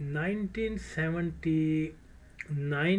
1979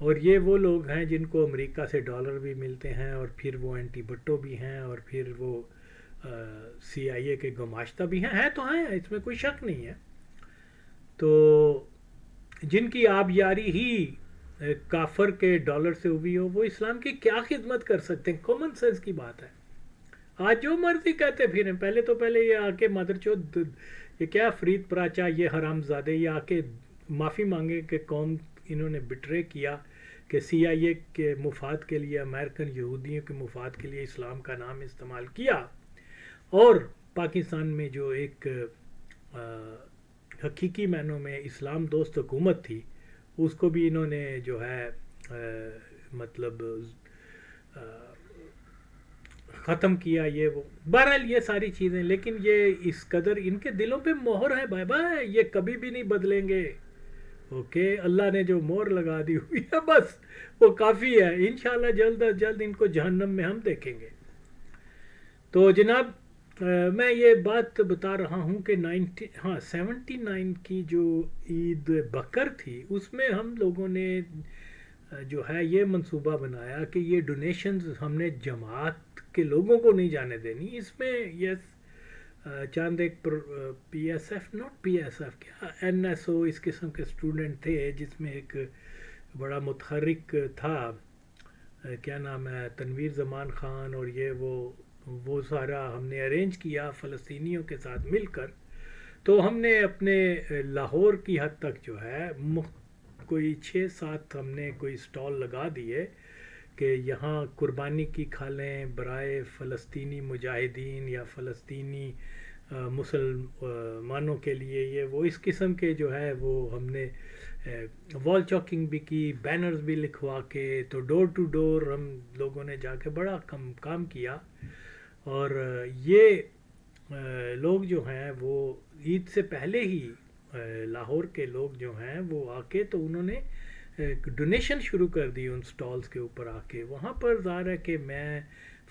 اور یہ وہ لوگ ہیں جن کو امریکہ سے ڈالر بھی ملتے ہیں، اور پھر وہ اینٹی بٹو بھی ہیں، اور پھر وہ سی آئی اے کے گماشتہ بھی ہیں تو ہیں، اس میں کوئی شک نہیں ہے. تو جن کی آبیاری ہی کافر کے ڈالر سے ہوئی ہو، وہ اسلام کی کیا خدمت کر سکتے ہیں؟ کامن سینس کی بات ہے. آج جو مرضی کہتے پھریں، پہلے یہ آ کے مدر چود، یہ کیا فرید پراچا، یہ حرام زادے، یہ آ کے معافی مانگے کہ قوم انہوں نے بٹرے کیا، کہ سی آئی اے کے مفاد کے لیے، امریکن یہودیوں کے مفاد کے لیے اسلام کا نام استعمال کیا، اور پاکستان میں جو ایک حقیقی معنوں میں اسلام دوست حکومت تھی، اس کو بھی انہوں نے جو ہے مطلب ختم کیا. یہ وہ بہرحال یہ ساری چیزیں، لیکن یہ اس قدر ان کے دلوں پہ مہر ہے بھائی بھائی، یہ کبھی بھی نہیں بدلیں گے. اوکے، اللہ نے جو مہر لگا دی ہوئی ہے بس وہ کافی ہے. انشاءاللہ جلد از جلد ان کو جہنم میں ہم دیکھیں گے. تو جناب میں یہ بات بتا رہا ہوں کہ 79 کی جو عید بقر تھی، اس میں ہم لوگوں نے جو ہے یہ منصوبہ بنایا کہ یہ ڈونیشنز ہم نے جماعت کے لوگوں کو نہیں جانے دینی. اس میں یس چاند ایک P S F, not P S F, کیا این ایس او، اس قسم کے اسٹوڈنٹ تھے، جس میں ایک بڑا متحرک تھا، کیا نام ہے، تنویر زمان خان، اور یہ وہ سارا ہم نے ارینج کیا فلسطینیوں کے ساتھ مل کر. تو ہم نے اپنے لاہور کی حد تک جو ہے کوئی 6-7 ہم نے کوئی سٹال لگا دیے کہ یہاں قربانی کی کھالیں برائے فلسطینی مجاہدین یا فلسطینی مسلمانوں کے لیے. یہ وہ اس قسم کے جو ہے وہ ہم نے وال چاکنگ بھی کی، بینرز بھی لکھوا کے، تو ڈور ٹو ڈور ہم لوگوں نے جا کے بڑا کام کیا. اور یہ لوگ جو ہیں وہ عید سے پہلے ہی لاہور کے لوگ جو ہیں وہ آ کے تو انہوں نے ڈونیشن شروع کر دی ان سٹالز کے اوپر آ کے. وہاں پر ظاہر ہے کہ میں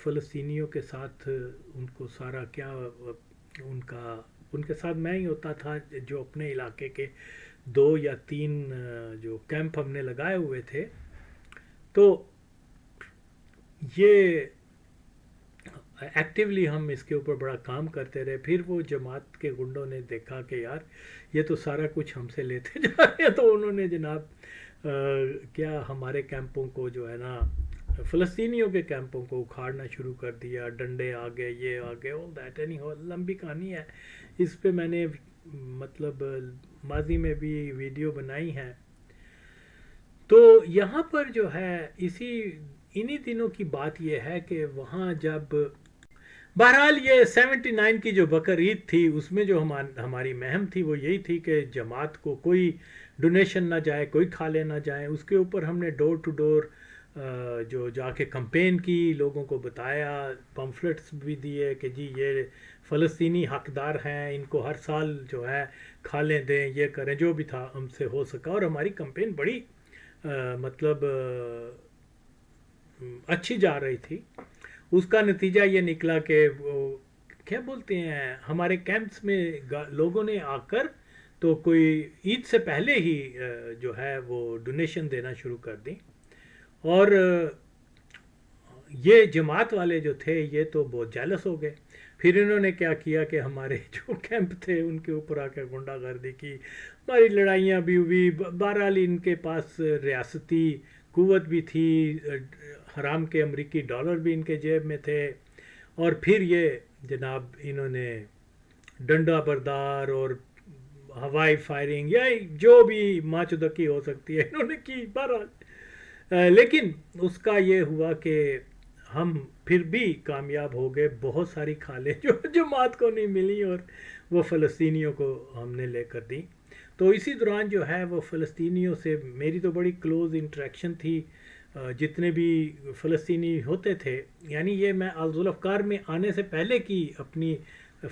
فلسطینیوں کے ساتھ ان کو سارا کیا ان کے ساتھ میں ہی ہوتا تھا، جو اپنے علاقے کے 2 یا 3 جو کیمپ ہم نے لگائے ہوئے تھے. تو یہ ایکٹیولی ہم اس کے اوپر بڑا کام کرتے رہے. پھر وہ جماعت کے گنڈوں نے دیکھا کہ یار یہ تو سارا کچھ ہم سے لیتے جا رہے ہیں، تو انہوں نے جناب کیا ہمارے کیمپوں کو جو ہے نا، فلسطینیوں کے کیمپوں کو اکھاڑنا شروع کر دیا. ڈنڈے آ گئے، یہ آ گئے، all that. لمبی کہانی ہے، اس پہ میں نے مطلب ماضی میں بھی ویڈیو بنائی ہے. تو یہاں پر جو ہے انہی دنوں کی بات یہ ہے کہ وہاں جب بہرحال یہ 79 کی جو بقر عید تھی، اس میں جو ہماری مہم تھی وہ یہی تھی کہ جماعت کو کوئی ڈونیشن نہ جائے، کوئی کھالے نہ جائیں. اس کے اوپر ہم نے ڈور ٹو ڈور جو جا کے کمپین کی، لوگوں کو بتایا، پمفلٹس بھی دیے کہ جی یہ فلسطینی حقدار ہیں، ان کو ہر سال جو ہے کھالیں دیں، یہ کریں، جو بھی تھا ہم سے ہو سکا. اور ہماری کمپین بڑی مطلب اچھی جا رہی تھی. اس کا نتیجہ یہ نکلا کہ وہ کیا بولتے ہیں، ہمارے کیمپس میں لوگوں نے آ کر تو کوئی عید سے پہلے ہی جو ہے وہ ڈونیشن دینا شروع کر دی. اور یہ جماعت والے جو تھے یہ تو بہت جیلس ہو گئے. پھر انہوں نے کیا کیا کہ ہمارے جو کیمپ تھے ان کے اوپر آ کے غنڈہ گردی کی، ہماری لڑائیاں بھی ہوئی. بہرحال ان کے پاس ریاستی قوت بھی تھی، حرام کے امریکی ڈالر بھی ان کے جیب میں تھے. اور پھر یہ جناب انہوں نے ڈنڈا بردار اور ہوائی فائرنگ یا جو بھی ماچدکی ہو سکتی ہے انہوں نے کی. بہرحال لیکن اس کا یہ ہوا کہ ہم پھر بھی کامیاب ہو گئے. بہت ساری کھالیں جو جماعت کو نہیں ملی اور وہ فلسطینیوں کو ہم نے لے کر دی. تو اسی دوران جو ہے وہ فلسطینیوں سے میری تو بڑی کلوز انٹریکشن تھی. جتنے بھی فلسطینی ہوتے تھے، یعنی یہ میں ذوالفقار میں آنے سے پہلے کی اپنی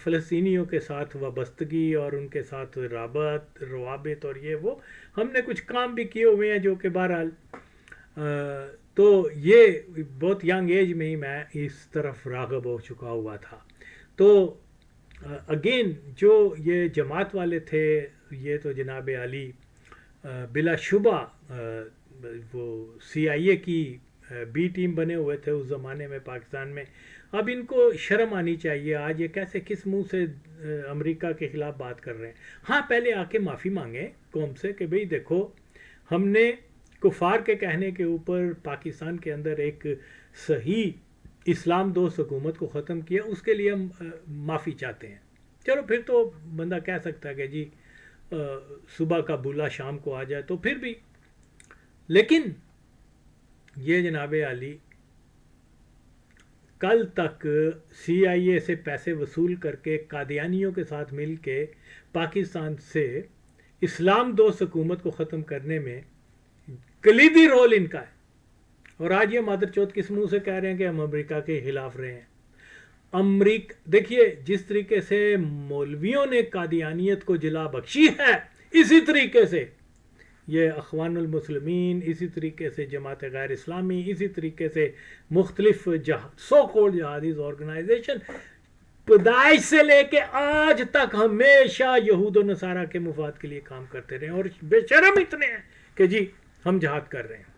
فلسطینیوں کے ساتھ وابستگی اور ان کے ساتھ روابط اور یہ وہ ہم نے کچھ کام بھی کیے ہوئے ہیں جو کہ بہرحال تو یہ بہت ینگ ایج میں ہی میں اس طرف راغب ہو چکا ہوا تھا. تو اگین جو یہ جماعت والے تھے یہ تو جناب علی بلا شبہ وہ CIA کی B ٹیم بنے ہوئے تھے اس زمانے میں پاکستان میں. اب ان کو شرم آنی چاہیے. آج یہ کیسے کس منہ سے امریکہ کے خلاف بات کر رہے ہیں. ہاں پہلے آ کے معافی مانگیں قوم سے کہ بھئی دیکھو ہم نے کفار کے کہنے کے اوپر پاکستان کے اندر ایک صحیح اسلام دوست حکومت کو ختم کیا, اس کے لیے ہم معافی چاہتے ہیں. چلو پھر تو بندہ کہہ سکتا ہے کہ جی صبح کا بولا شام کو آ جائے تو پھر بھی. لیکن یہ جناب عالی کل تک CIA سے پیسے وصول کر کے قادیانیوں کے ساتھ مل کے پاکستان سے اسلام دوست حکومت کو ختم کرنے میں کلیدی رول ان کا ہے. اور آج یہ مادر چوت کس منہ سے کہہ رہے ہیں کہ ہم امریکہ کے خلاف رہے ہیں. دیکھیے جس طریقے سے مولویوں نے قادیانیت کو جلا بخشی ہے, اسی طریقے سے یہ اخوان المسلمین, اسی طریقے سے جماعت غیر اسلامی, اسی طریقے سے مختلف سو کالڈ جہادی آرگنائزیشن پیدائش سے لے کے آج تک ہمیشہ یہود و نصارہ کے مفاد کے لیے کام کرتے رہے, اور بے شرم اتنے ہیں کہ جی ہم جہاد کر رہے ہیں.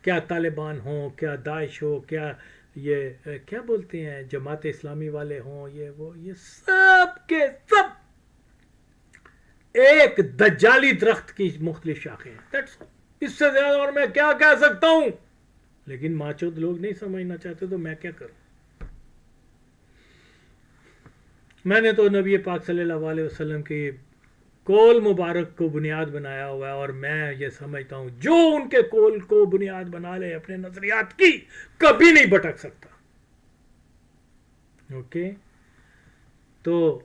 کیا طالبان ہوں, کیا داعش ہو, کیا یہ کیا بولتے ہیں جماعت اسلامی والے ہوں, یہ وہ, یہ سب کے سب ایک دجالی درخت کی مختلف شاخیں ہیں. اس سے زیادہ اور میں کیا کہہ سکتا ہوں. لیکن ماچود لوگ نہیں سمجھنا چاہتے تو میں کیا کروں. میں نے تو نبی پاک صلی اللہ علیہ وسلم کی کول مبارک کو بنیاد بنایا ہوا ہے, اور میں یہ سمجھتا ہوں جو ان کے کول کو بنیاد بنا لے اپنے نظریات کی کبھی نہیں بھٹک سکتا. اوکے, تو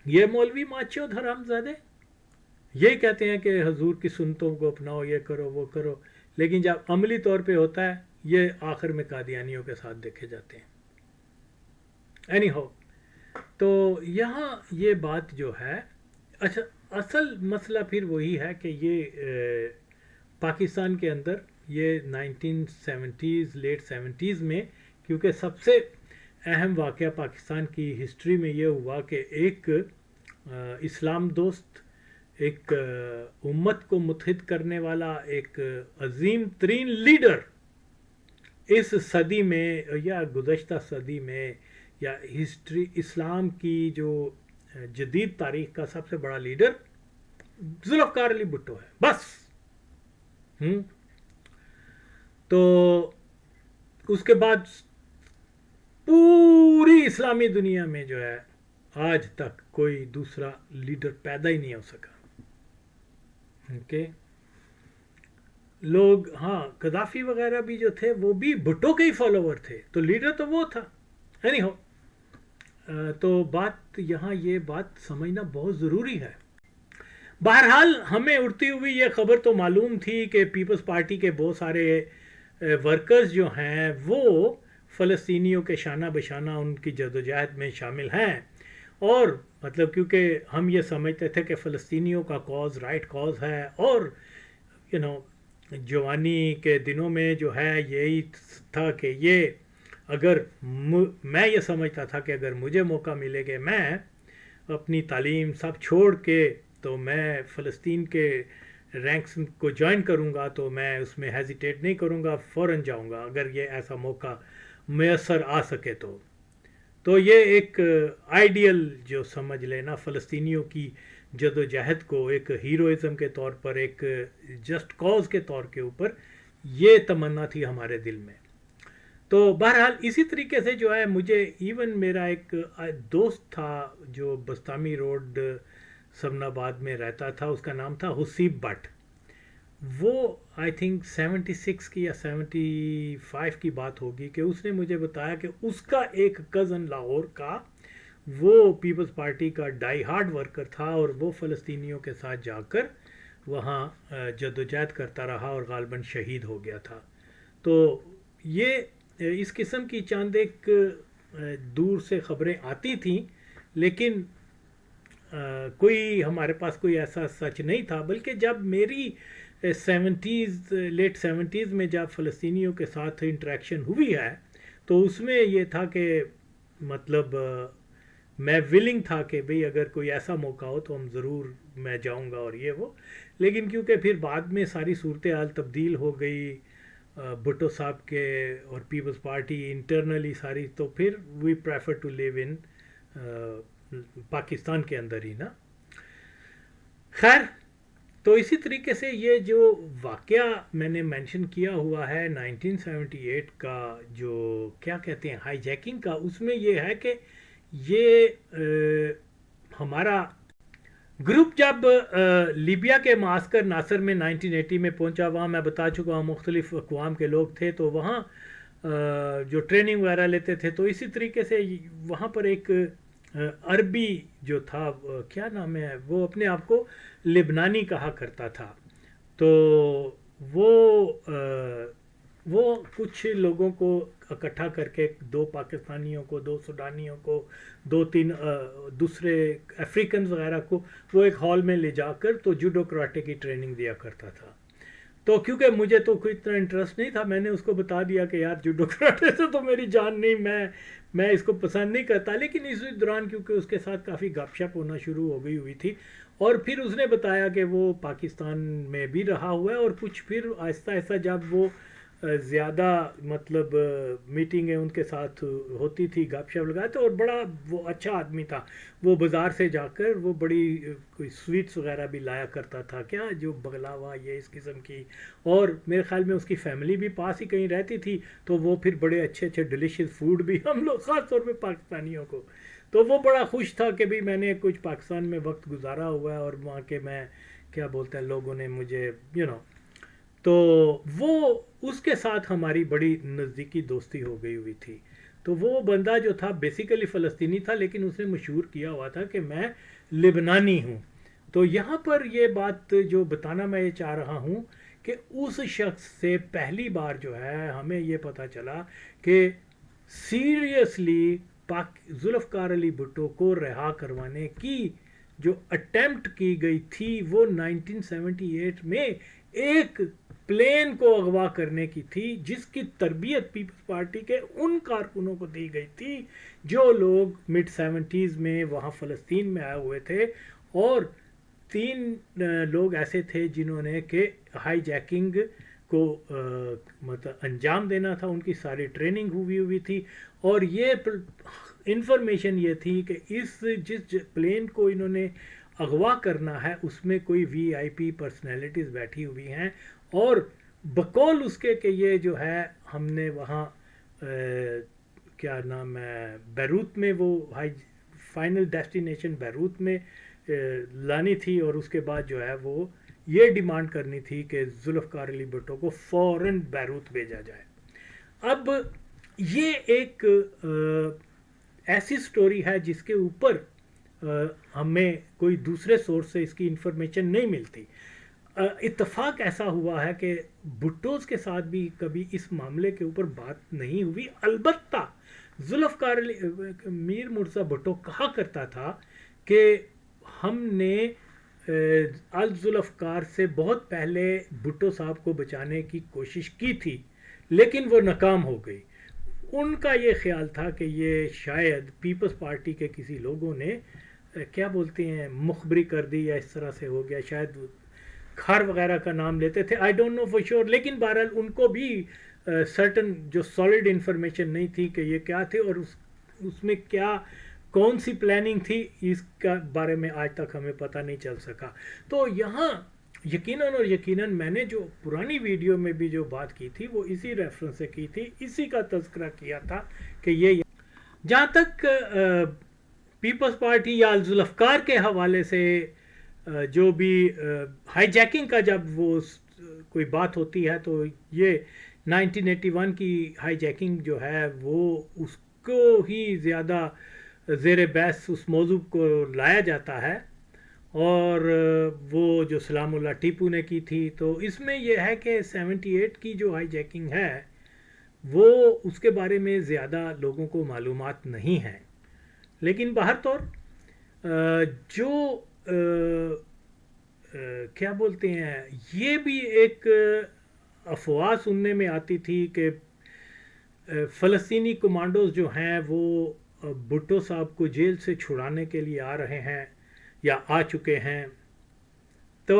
یہ مولوی ماچود حرام زادے یہی کہتے ہیں کہ حضور کی سنتوں کو اپناؤ, یہ کرو وہ کرو, لیکن جب عملی طور پہ ہوتا ہے یہ آخر میں قادیانیوں کے ساتھ دیکھے جاتے ہیں. اینی ہو, تو یہاں یہ بات جو ہے, اچھا اصل مسئلہ پھر وہی ہے کہ یہ پاکستان کے اندر یہ 1970s لیٹ 70s میں, کیونکہ سب سے اہم واقعہ پاکستان کی ہسٹری میں یہ ہوا کہ ایک اسلام دوست, ایک امت کو متحد کرنے والا, ایک عظیم ترین لیڈر اس صدی میں یا گزشتہ صدی میں یا ہسٹری اسلام کی جو جدید تاریخ کا سب سے بڑا لیڈر ذوالفقار علی بھٹو ہے بس. تو اس کے بعد پوری اسلامی دنیا میں جو ہے آج تک کوئی دوسرا لیڈر پیدا ہی نہیں ہو سکا. اوکے, لوگ ہاں قذافی وغیرہ بھی جو تھے وہ بھی بھٹو کے ہی فالوور تھے, تو لیڈر تو وہ تھا. اینی ہو, تو بات یہاں یہ بات سمجھنا بہت ضروری ہے. بہرحال ہمیں اڑتی ہوئی یہ خبر تو معلوم تھی کہ پیپلز پارٹی کے بہت سارے ورکرز جو ہیں وہ فلسطینیوں کے شانہ بشانہ ان کی جدوجہد میں شامل ہیں, اور مطلب کیونکہ ہم یہ سمجھتے تھے کہ فلسطینیوں کا کاز رائٹ کاز ہے, اور جوانی کے دنوں میں جو ہے یہی تھا کہ یہ اگر میں یہ سمجھتا تھا کہ اگر مجھے موقع ملے گا میں اپنی تعلیم سب چھوڑ کے تو میں فلسطین کے رینکس کو جوائن کروں گا, تو میں اس میں ہیزیٹیٹ نہیں کروں گا, فوراً جاؤں گا اگر یہ ایسا موقع میسر آ سکے تو. تو یہ ایک آئیڈیل جو سمجھ لینا فلسطینیوں کی جد و جہد کو ایک ہیروئزم کے طور پر, ایک جسٹ کاز کے طور کے اوپر, یہ تمنا تھی ہمارے دل میں. تو بہرحال اسی طریقے سے جو ہے مجھے ایون میرا ایک دوست تھا جو بستامی روڈ سمن آباد میں رہتا تھا, اس کا نام تھا حسیب بٹ. وہ آئی تھنک 76 کی یا 75 کی بات ہوگی کہ اس نے مجھے بتایا کہ اس کا ایک کزن لاہور کا وہ پیپلز پارٹی کا ڈائی ہارڈ ورکر تھا, اور وہ فلسطینیوں کے ساتھ جا کر وہاں جدوجہد کرتا رہا اور غالباً شہید ہو گیا تھا. تو یہ اس قسم کی چاند ایک دور سے خبریں آتی تھیں, لیکن کوئی ہمارے پاس کوئی ایسا سچ نہیں تھا. بلکہ جب میری 70s لیٹ 70s میں جب فلسطینیوں کے ساتھ انٹریکشن ہوئی ہے تو اس میں یہ تھا کہ مطلب میں ولنگ تھا کہ بھئی اگر کوئی ایسا موقع ہو تو ہم ضرور میں جاؤں گا اور یہ وہ، لیکن کیونکہ پھر بعد میں ساری صورتحال تبدیل ہو گئی بھٹو صاحب کے اور پیپلز پارٹی انٹرنلی ساری، تو پھر وی پریفر ٹو لیو ان پاکستان کے اندر ہی نا. خیر، تو اسی طریقے سے یہ جو واقعہ میں نے مینشن کیا ہوا ہے 1978 کا جو کیا کہتے ہیں ہائی جیکنگ کا، اس میں یہ ہے کہ یہ ہمارا گروپ جب لیبیا کے معسکر ناصر میں 1980 میں پہنچا، وہاں میں بتا چکا ہوں مختلف اقوام کے لوگ تھے، تو وہاں جو ٹریننگ وغیرہ لیتے تھے، تو اسی طریقے سے وہاں پر ایک عربی جو تھا کیا نام ہے، وہ اپنے آپ کو لبنانی کہا کرتا تھا، تو وہ کچھ لوگوں کو اکٹھا کر کے، 2 پاکستانیوں کو، 2 سوڈانیوں کو، 2-3 دوسرے افریقنز وغیرہ کو وہ ایک ہال میں لے جا کر تو جوڈو کراٹے کی ٹریننگ دیا کرتا تھا. تو کیونکہ مجھے تو کوئی اتنا انٹرسٹ نہیں تھا، میں نے اس کو بتا دیا کہ یار جوڈو کراٹے سے تو میری جان نہیں، میں اس کو پسند نہیں کرتا. لیکن اس دوران کیونکہ اس کے ساتھ کافی گپ شپ ہونا شروع ہو گئی ہوئی تھی، اور پھر اس نے بتایا کہ وہ پاکستان میں بھی رہا ہوا ہے، اور کچھ پھر آہستہ آہستہ جب وہ زیادہ مطلب میٹنگیں ان کے ساتھ ہوتی تھی، گپ شپ لگاتے، اور بڑا وہ اچھا آدمی تھا. وہ بازار سے جا کر وہ بڑی کوئی سویٹس وغیرہ بھی لایا کرتا تھا، کیا جو بغلاوا یہ اس قسم کی، اور میرے خیال میں اس کی فیملی بھی پاس ہی کہیں رہتی تھی، تو وہ پھر بڑے اچھے اچھے ڈیلیشیس فوڈ بھی ہم لوگ خاص طور پہ پاکستانیوں کو، تو وہ بڑا خوش تھا کہ بھی میں نے کچھ پاکستان میں وقت گزارا ہوا ہے، اور وہاں کے میں کیا بولتے ہیں لوگوں نے مجھے تو وہ اس کے ساتھ ہماری بڑی نزدیکی دوستی ہو گئی ہوئی تھی. تو وہ بندہ جو تھا بیسیکلی فلسطینی تھا، لیکن اس نے مشہور کیا ہوا تھا کہ میں لبنانی ہوں. تو یہاں پر یہ بات جو بتانا میں یہ چاہ رہا ہوں کہ اس شخص سے پہلی بار جو ہے ہمیں یہ پتہ چلا کہ سیریسلی ذوالفقار علی بھٹو کو رہا کروانے کی جو اٹیمپٹ کی گئی تھی، وہ 1978 میں ایک پلین کو اغوا کرنے کی تھی، جس کی تربیت پیپلز پارٹی کے ان کارکنوں کو دی گئی تھی جو لوگ مڈ 70s میں وہاں فلسطین میں آئے ہوئے تھے، اور 3 لوگ ایسے تھے جنہوں نے کہ ہائی جیکنگ کو مطلب انجام دینا تھا، ان کی ساری ٹریننگ ہوئی تھی، اور یہ انفارمیشن یہ تھی کہ جس پلین کو انہوں نے اغوا کرنا ہے اس میں کوئی VIP پرسنالٹیز بیٹھی ہوئی ہیں، اور بقول اس کے کہ یہ جو ہے ہم نے وہاں کیا نام ہے بیروت میں، وہ فائنل ڈیسٹینیشن بیروت میں لانی تھی، اور اس کے بعد جو ہے وہ یہ ڈیمانڈ کرنی تھی کہ ذوالفقار علی بھٹو کو فوراً بیروت بھیجا جائے. اب یہ ایک ایسی سٹوری ہے جس کے اوپر ہمیں کوئی دوسرے سورس سے اس کی انفارمیشن نہیں ملتی. اتفاق ایسا ہوا ہے کہ بھٹوز کے ساتھ بھی کبھی اس معاملے کے اوپر بات نہیں ہوئی. البتہ ذوالفقار علی میر مرزا بھٹو کہا کرتا تھا کہ ہم نے الذوالفقار سے بہت پہلے بھٹو صاحب کو بچانے کی کوشش کی تھی، لیکن وہ ناکام ہو گئی. ان کا یہ خیال تھا کہ یہ شاید پیپلز پارٹی کے کسی لوگوں نے کیا بولتے ہیں مخبری کر دی، یا اس طرح سے ہو گیا، شاید کھار وغیرہ کا نام لیتے تھے، I don't know for sure. لیکن بہرحال ان کو بھی سرٹن جو سالڈ انفارمیشن نہیں تھی کہ یہ کیا تھے، اور اس میں کیا کون سی پلاننگ تھی، اس کا بارے میں آج تک ہمیں پتہ نہیں چل سکا. تو یہاں یقیناً میں نے جو پرانی ویڈیو میں بھی جو بات کی تھی وہ اسی ریفرنس سے کی تھی، اسی کا تذکرہ کیا تھا کہ یہ جہاں تک پیپلز پارٹی یا ذوالفقار کے حوالے سے جو بھی ہائی جیکنگ کا جب وہ کوئی بات ہوتی ہے، تو یہ 1981 کی ہائی جیکنگ جو ہے وہ اس کو ہی زیادہ زیر بحث اس موضوع کو لایا جاتا ہے، اور وہ جو سلام اللہ ٹیپو نے کی تھی. تو اس میں یہ ہے کہ 78 کی جو ہائی جیکنگ ہے وہ اس کے بارے میں زیادہ لوگوں کو معلومات نہیں ہیں. لیکن باہر طور جو کیا بولتے ہیں، یہ بھی ایک افواہ سننے میں آتی تھی کہ فلسطینی کمانڈوز جو ہیں وہ بھٹو صاحب کو جیل سے چھڑانے کے لیے آ رہے ہیں یا آ چکے ہیں. تو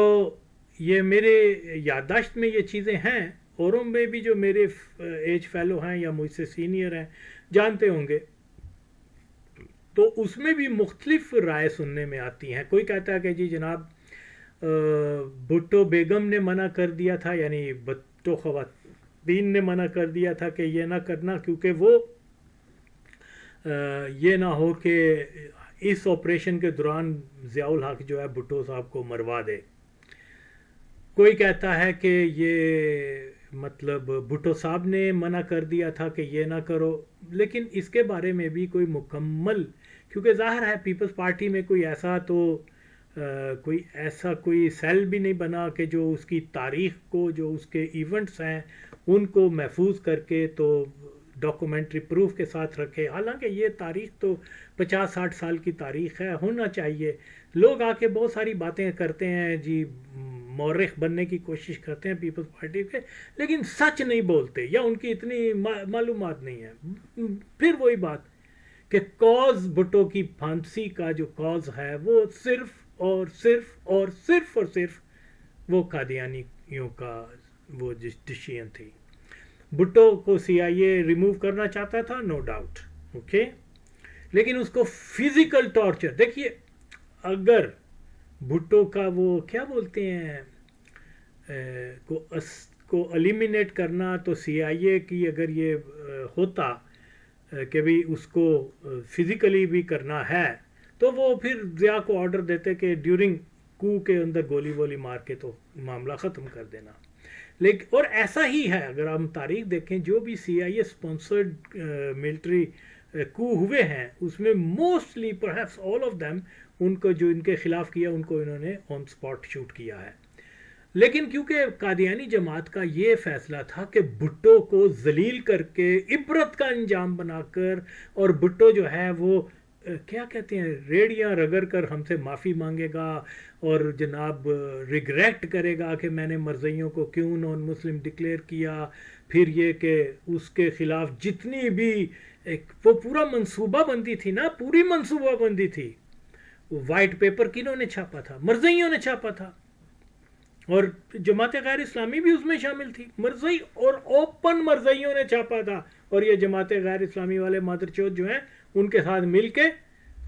یہ میرے یادداشت میں یہ چیزیں ہیں، اوروں میں بھی جو میرے ایج فیلو ہیں یا مجھ سے سینئر ہیں جانتے ہوں گے. تو اس میں بھی مختلف رائے سننے میں آتی ہیں. کوئی کہتا ہے کہ جی جناب بھٹو بیگم نے منع کر دیا تھا، یعنی بھٹو خواتین نے منع کر دیا تھا کہ یہ نہ کرنا، کیونکہ وہ یہ نہ ہو کہ اس آپریشن کے دوران ضیاء الحق جو ہے بھٹو صاحب کو مروا دے. کوئی کہتا ہے کہ یہ مطلب بھٹو صاحب نے منع کر دیا تھا کہ یہ نہ کرو. لیکن اس کے بارے میں بھی کوئی مکمل، کیونکہ ظاہر ہے پیپلز پارٹی میں کوئی ایسا کوئی سیل بھی نہیں بنا کہ جو اس کی تاریخ کو، جو اس کے ایونٹس ہیں ان کو محفوظ کر کے تو ڈاکومنٹری پروف کے ساتھ رکھے. حالانکہ یہ تاریخ تو 50-60 سال کی تاریخ ہے، ہونا چاہیے. لوگ آ کے بہت ساری باتیں کرتے ہیں جی، مورخ بننے کی کوشش کرتے ہیں پیپلز پارٹی کے، لیکن سچ نہیں بولتے یا ان کی اتنی معلومات نہیں ہے. پھر وہی بات کہ کاز بھٹو کی پھانسی کا جو کاز ہے وہ صرف اور صرف وہ قادیانیوں کا وہ ڈسیژن تھی. بھٹو کو سی آئی اے ریموو کرنا چاہتا تھا، نو ڈاؤٹ، اوکے، لیکن اس کو فزیکل ٹارچر، دیکھیے اگر بھٹو کا وہ کیا بولتے ہیں کو ایلیمینیٹ کرنا، تو سی آئی اے کی اگر یہ ہوتا کہ بھی اس کو فزیکلی بھی کرنا ہے تو وہ پھر ضیاء کو آرڈر دیتے کہ ڈیورنگ کو کے اندر گولی وولی مار کے تو معاملہ ختم کر دینا. لیکن اور ایسا ہی ہے، اگر ہم تاریخ دیکھیں جو بھی سی آئی اے سپانسرڈ ملٹری کو ہوئے ہیں اس میں mostly perhaps all of them, ان کو جو ان کے خلاف کیا ان کو انہوں نے آن سپاٹ شوٹ کیا ہے. لیکن کیونکہ قادیانی جماعت کا یہ فیصلہ تھا کہ بھٹو کو ذلیل کر کے عبرت کا انجام بنا کر، اور بھٹو جو ہے وہ کیا کہتے ہیں ریڑیاں رگڑ کر ہم سے معافی مانگے گا اور جناب ریگریٹ کرے گا کہ میں نے مرزائیوں کو کیوں نان مسلم ڈکلیئر کیا. پھر یہ کہ اس کے خلاف جتنی بھی وہ پورا منصوبہ بندی تھی نا، پوری منصوبہ بندی تھی. وائٹ پیپر کنہوں نے چھاپا تھا؟ مرزائیوں نے چھاپا تھا، اور جماعت غیر اسلامی بھی اس میں شامل تھی. مرزائی اور اوپن مرزائیوں نے چھاپا تھا، اور یہ جماعت غیر اسلامی والے مادر چوت جو ہیں ان کے ساتھ مل کے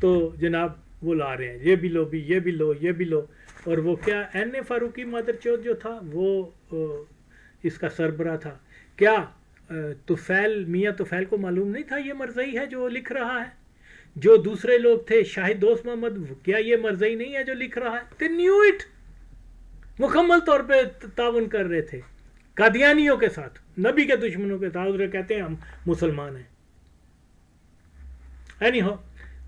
تو جناب وہ لا رہے ہیں، یہ بھی لو بھی، یہ بھی لو، یہ بھی لو. اور وہ کیا این اے فاروقی مادر چوت جو تھا وہ اس کا سربراہ تھا. کیا میاں طفیل کو معلوم نہیں تھا یہ مرزائی ہے جو لکھ رہا ہے؟ جو دوسرے لوگ تھے شاہد دوست محمد، کیا یہ مرزائی نہیں ہے جو لکھ رہا ہے؟ they knew it. مکمل طور پہ تعاون کر رہے تھے قادیانیوں کے ساتھ، نبی کے دشمنوں کے ساتھ. کہتے ہیں ہم مسلمان ہیں.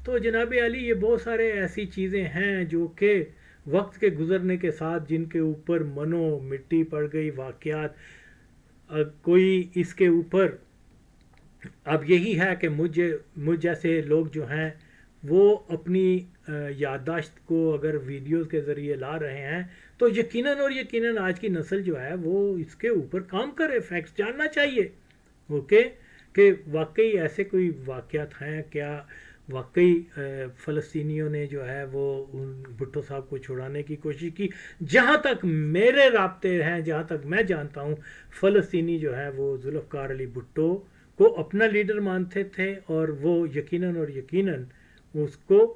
تو جناب علی یہ بہت سارے ایسی چیزیں ہیں جو کہ وقت کے گزرنے کے ساتھ جن کے اوپر منو مٹی پڑ گئی واقعات. کوئی اس کے اوپر اب یہی ہے کہ مجھ جیسے لوگ جو ہیں وہ اپنی یادداشت کو اگر ویڈیوز کے ذریعے لا رہے ہیں تو یقیناً آج کی نسل جو ہے وہ اس کے اوپر کام کرے، فیکٹس جاننا چاہیے. اوکے، کہ واقعی ایسے کوئی واقعات ہیں کیا، واقعی فلسطینیوں نے جو ہے وہ بھٹو صاحب کو چھڑانے کی کوشش کی. جہاں تک میرے رابطے ہیں، جہاں تک میں جانتا ہوں، فلسطینی جو ہے وہ ذوالفقار علی بھٹو کو اپنا لیڈر مانتے تھے، اور وہ یقیناً اس کو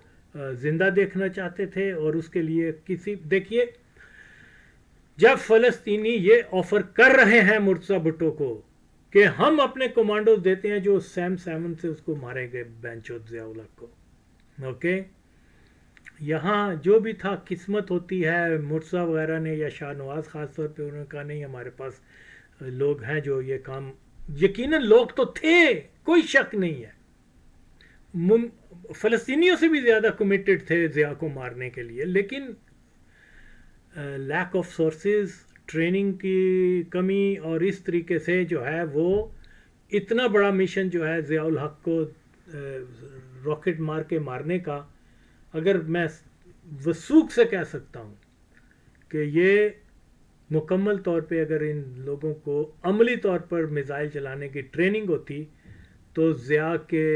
زندہ دیکھنا چاہتے تھے. اور اس کے لیے دیکھیے جب فلسطینی یہ آفر کر رہے ہیں مرتضی بھٹو کو کہ ہم اپنے کمانڈوز دیتے ہیں جو سیم 7 سے اس کو مارے گئے بینچود ضیاء الحق کو، اوکے، یہاں جو بھی تھا قسمت ہوتی ہے. مرتضی وغیرہ نے یا شاہ نواز خاص طور پہ انہوں نے کہا نہیں ہمارے پاس لوگ ہیں جو یہ کام، یقیناً لوگ تو تھے، کوئی شک نہیں ہے، فلسطینیوں سے بھی زیادہ کمیٹڈ تھے ضیاء کو مارنے کے لیے. لیکن لیک آف سورسز، ٹریننگ کی کمی، اور اس طریقے سے جو ہے وہ اتنا بڑا مشن جو ہے ضیاء الحق کو راکٹ مار کے مارنے کا، اگر میں وثوق سے کہہ سکتا ہوں کہ یہ مکمل طور پہ اگر ان لوگوں کو عملی طور پر میزائل چلانے کی ٹریننگ ہوتی تو ضیاء کے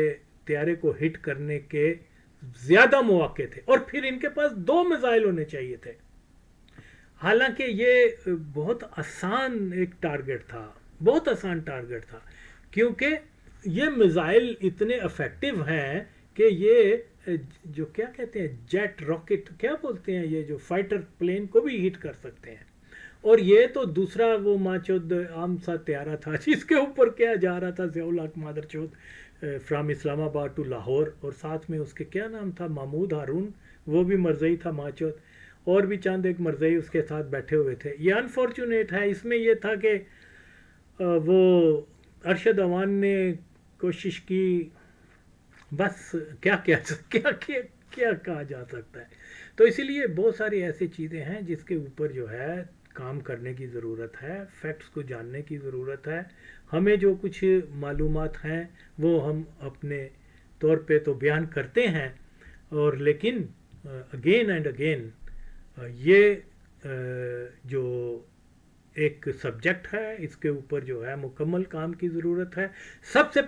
طیارے کو ہٹ کرنے کے زیادہ مواقع تھے، اور پھر ان کے پاس 2 میزائل ہونے چاہیے تھے. حالانکہ یہ بہت آسان ایک ٹارگٹ تھا، بہت آسان ٹارگٹ تھا، کیونکہ یہ میزائل اتنے افیکٹو ہیں کہ یہ جو کیا کہتے ہیں جیٹ راکٹ کیا بولتے ہیں، یہ جو فائٹر پلین کو بھی ہٹ کر سکتے ہیں. اور یہ تو دوسرا وہ ماچود عام سا طیارہ تھا جس کے اوپر کیا جا رہا تھا ضیاء الحق مادر چود فرام اسلام آباد ٹو لاہور، اور ساتھ میں اس کے کیا نام تھا، محمود ہارون، وہ بھی مرزئی تھا ماچود، اور بھی چند ایک مرزئی اس کے ساتھ بیٹھے ہوئے تھے. یہ انفارچونیٹ ہے، اس میں یہ تھا کہ وہ ارشد عوان نے کوشش کی، بس کیا کہا جا سکتا ہے. تو اسی لیے بہت ساری ایسی چیزیں ہیں جس کے اوپر جو ہے کام کرنے کی ضرورت ہے، فیکٹس کو جاننے کی ضرورت ہے. ہمیں جو کچھ معلومات ہیں وہ ہم اپنے طور پہ تو بیان کرتے ہیں، اور لیکن اگین اینڈ اگین یہ جو ایک سبجیکٹ ہے اس کے اوپر جو ہے مکمل کام کی ضرورت ہے. سب سے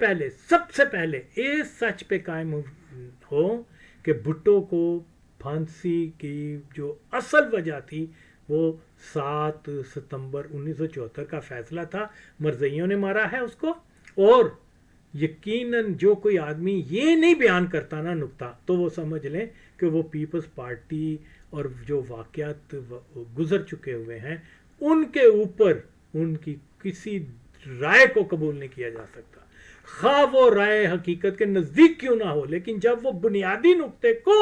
پہلے یہ سچ پہ قائم ہو کہ بھٹو کو پھانسی کی جو اصل وجہ تھی وہ 7 ستمبر 1974 کا فیصلہ تھا، مرزائیوں نے مارا ہے اس کو. اور یقیناً جو کوئی آدمی یہ نہیں بیان کرتا نا نکتہ، تو وہ سمجھ لیں کہ وہ پیپلز پارٹی اور جو واقعات گزر چکے ہوئے ہیں ان کے اوپر ان کی کسی رائے کو قبول نہیں کیا جا سکتا، خواہ وہ رائے حقیقت کے نزدیک کیوں نہ ہو. لیکن جب وہ بنیادی نقطے کو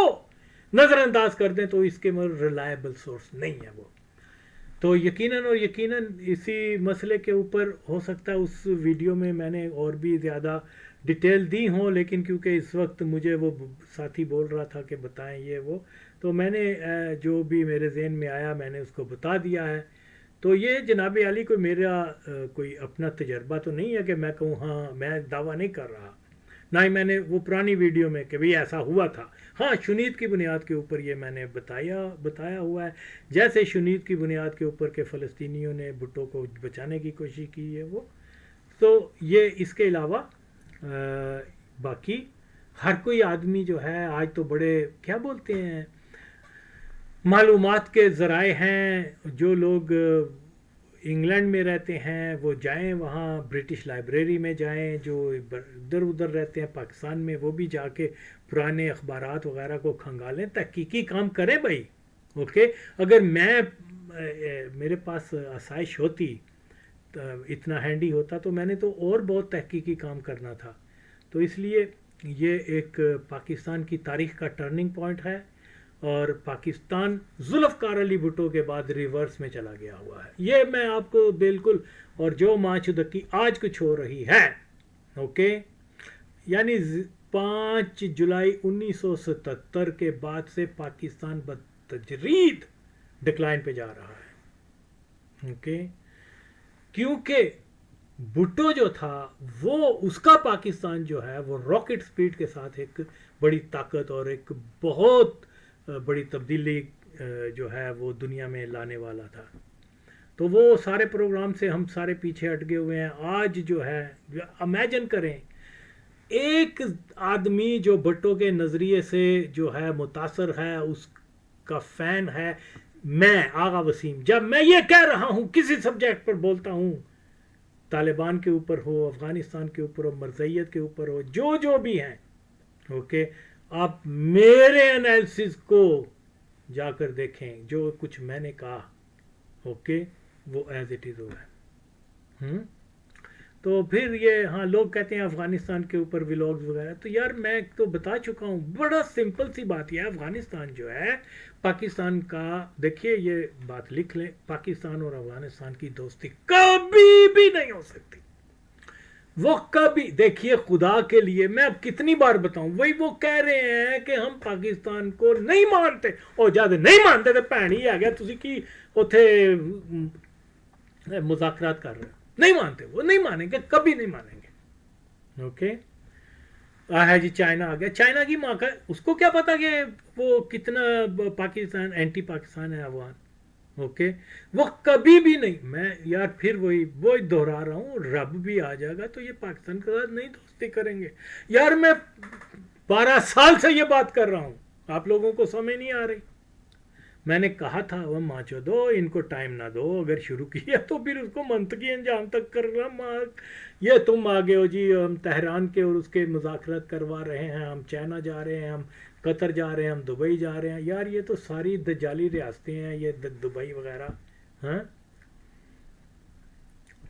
نظر انداز کر دیں تو اس کے ریلائبل سورس نہیں ہے وہ. تو یقیناً اسی مسئلے کے اوپر ہو سکتا ہے اس ویڈیو میں نے اور بھی زیادہ ڈیٹیل دی ہوں، لیکن کیونکہ اس وقت مجھے وہ ساتھی بول رہا تھا کہ بتائیں یہ وہ، تو میں نے جو بھی میرے ذہن میں آیا میں نے اس کو بتا دیا ہے. تو یہ جناب عالی کوئی میرا کوئی اپنا تجربہ تو نہیں ہے کہ میں کہوں ہاں میں دعویٰ نہیں کر رہا، نہ ہی میں نے وہ پرانی ویڈیو میں کہ بھئی ایسا ہوا تھا. ہاں شنید کی بنیاد کے اوپر یہ میں نے بتایا ہوا ہے، جیسے شنید کی بنیاد کے اوپر کہ فلسطینیوں نے بھٹو کو بچانے کی کوشش کی ہے وہ. تو یہ اس کے علاوہ باقی ہر کوئی آدمی جو ہے آج تو بڑے کیا بولتے ہیں معلومات کے ذرائع ہیں. جو لوگ انگلینڈ میں رہتے ہیں وہ جائیں وہاں برٹش لائبریری میں جائیں، جو ادھر رہتے ہیں پاکستان میں وہ بھی جا کے پرانے اخبارات وغیرہ کو کھنگالیں، تحقیقی کام کریں بھائی. اوکے، اگر میرے پاس آسائش ہوتی، اتنا ہینڈی ہوتا تو میں نے تو اور بہت تحقیقی کام کرنا تھا. تو اس لیے یہ ایک پاکستان کی تاریخ کا ٹرننگ پوائنٹ ہے، اور پاکستان ذوالفقار علی بھٹو کے بعد ریورس میں چلا گیا ہوا ہے. یہ میں آپ کو بالکل، اور جو ماچدکی آج کچھ ہو رہی ہے، اوکے، یعنی 5 جولائی 1977 کے بعد سے پاکستان بتدریج ڈکلائن پہ جا رہا ہے. اوکے، کیونکہ بھٹو جو تھا وہ اس کا پاکستان جو ہے وہ راکٹ سپیڈ کے ساتھ ایک بڑی طاقت اور ایک بہت بڑی تبدیلی جو ہے وہ دنیا میں لانے والا تھا. تو وہ سارے پروگرام سے ہم سارے پیچھے ہٹے ہوئے ہیں. آج جو ہے امیجن کریں ایک آدمی جو بھٹو کے نظریے سے جو ہے متاثر ہے، اس کا فین ہے، میں آغا وسیم، جب میں یہ کہہ رہا ہوں کسی سبجیکٹ پر بولتا ہوں، طالبان کے اوپر ہو، افغانستان کے اوپر ہو، مرزائیت کے اوپر ہو، جو بھی ہیں، اوکے، آپ میرے انالیسس کو جا کر دیکھیں، جو کچھ میں نے کہا، اوکے، وہ ایز اٹ از ہو رہا ہے. تو پھر یہ ہاں لوگ کہتے ہیں افغانستان کے اوپر ولاگز وغیرہ، تو یار میں تو بتا چکا ہوں، بڑا سمپل سی بات یہ ہے، افغانستان جو ہے پاکستان کا، دیکھیے یہ بات لکھ لیں، پاکستان اور افغانستان کی دوستی کبھی بھی نہیں ہو سکتی. وہ کبھی، دیکھیے خدا کے لیے میں اب کتنی بار بتاؤں، وہی وہ کہہ رہے ہیں کہ ہم پاکستان کو نہیں مانتے، اور زیادہ نہیں مانتے تو بھین ہی آ گیا تسی کی اتھے مذاکرات کر رہے، نہیں مانتے، وہ نہیں مانیں گے، کبھی نہیں مانیں گے. اوکے، ہے جی چائنا آ گیا، چائنا کی ماں کا اس کو کیا پتا کہ وہ کتنا پاکستان اینٹی پاکستان ہے افغان. اوکے، وہ کبھی بھی نہیں، میں یار پھر وہی دہرا رہا ہوں، رب بھی آ جائے گا تو یہ پاکستان کے ساتھ نہیں دوستی کریں گے. یار میں 12 سال سے یہ بات کر رہا ہوں، آپ لوگوں کو سمجھ نہیں آ رہی. میں نے کہا تھا وہ ماچو دو ان کو ٹائم نہ دو، اگر شروع کیا تو پھر اس کو منطقی انجام تک کرنا. یہ تم آگے ہو جی، ہم تہران کے اور اس کے مذاکرات کروا رہے ہیں، ہم چائنا جا رہے ہیں، ہم قطر جا رہے ہیں، ہم دبئی جا رہے ہیں. یار یہ تو ساری دجالی ریاستیں ہیں یہ دبئی وغیرہ. ہاں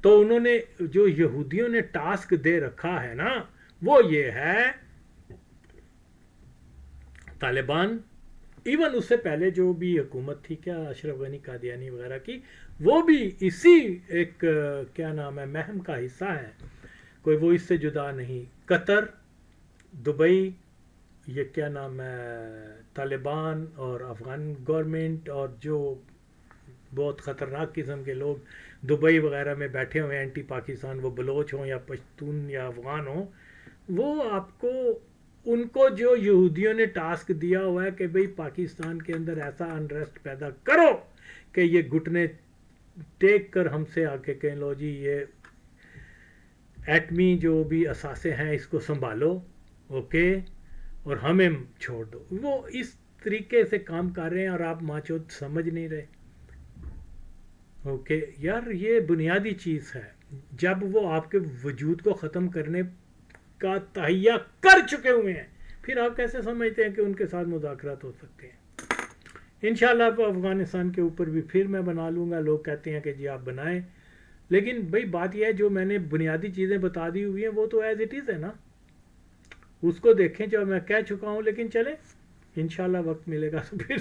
تو انہوں نے جو یہودیوں نے ٹاسک دے رکھا ہے نا وہ یہ ہے، طالبان ایون اس سے پہلے جو بھی حکومت تھی کیا اشرف غنی قادیانی وغیرہ کی، وہ بھی اسی ایک کیا نام ہے مہم کا حصہ ہے، کوئی وہ اس سے جدا نہیں. قطر، دبئی، یہ کیا نام ہے طالبان اور افغان گورنمنٹ اور جو بہت خطرناک قسم کے لوگ دبئی وغیرہ میں بیٹھے ہوئے ہیں اینٹی پاکستان، وہ بلوچ ہوں یا پشتون یا افغان ہوں، وہ آپ کو ان کو جو یہودیوں نے ٹاسک دیا ہوا ہے کہ بھئی پاکستان کے اندر ایسا انریسٹ پیدا کرو کہ یہ گھٹنے ٹیک کر ہم سے آ کے کہیں لو جی یہ ایٹمی جو بھی اثاثے ہیں اس کو سنبھالو، اوکے، اور ہمیں چھوڑ دو. وہ اس طریقے سے کام کر رہے ہیں اور آپ ماچو سمجھ نہیں رہے. اوکے یار یہ بنیادی چیز ہے، جب وہ آپ کے وجود کو ختم کرنے کا تہیہ کر چکے ہوئے ہیں پھر آپ کیسے سمجھتے ہیں کہ ان کے ساتھ مذاکرات ہو سکتے ہیں. انشاءاللہ افغانستان کے اوپر بھی پھر میں بنا لوں گا. لوگ کہتے ہیں کہ جی آپ بنائیں، لیکن بھئی بات یہ ہے جو میں نے بنیادی چیزیں بتا دی ہوئی ہیں وہ تو ایز اٹ از ہے نا، اس کو دیکھیں جو میں کہہ چکا ہوں. لیکن چلیں انشاءاللہ وقت ملے گا تو پھر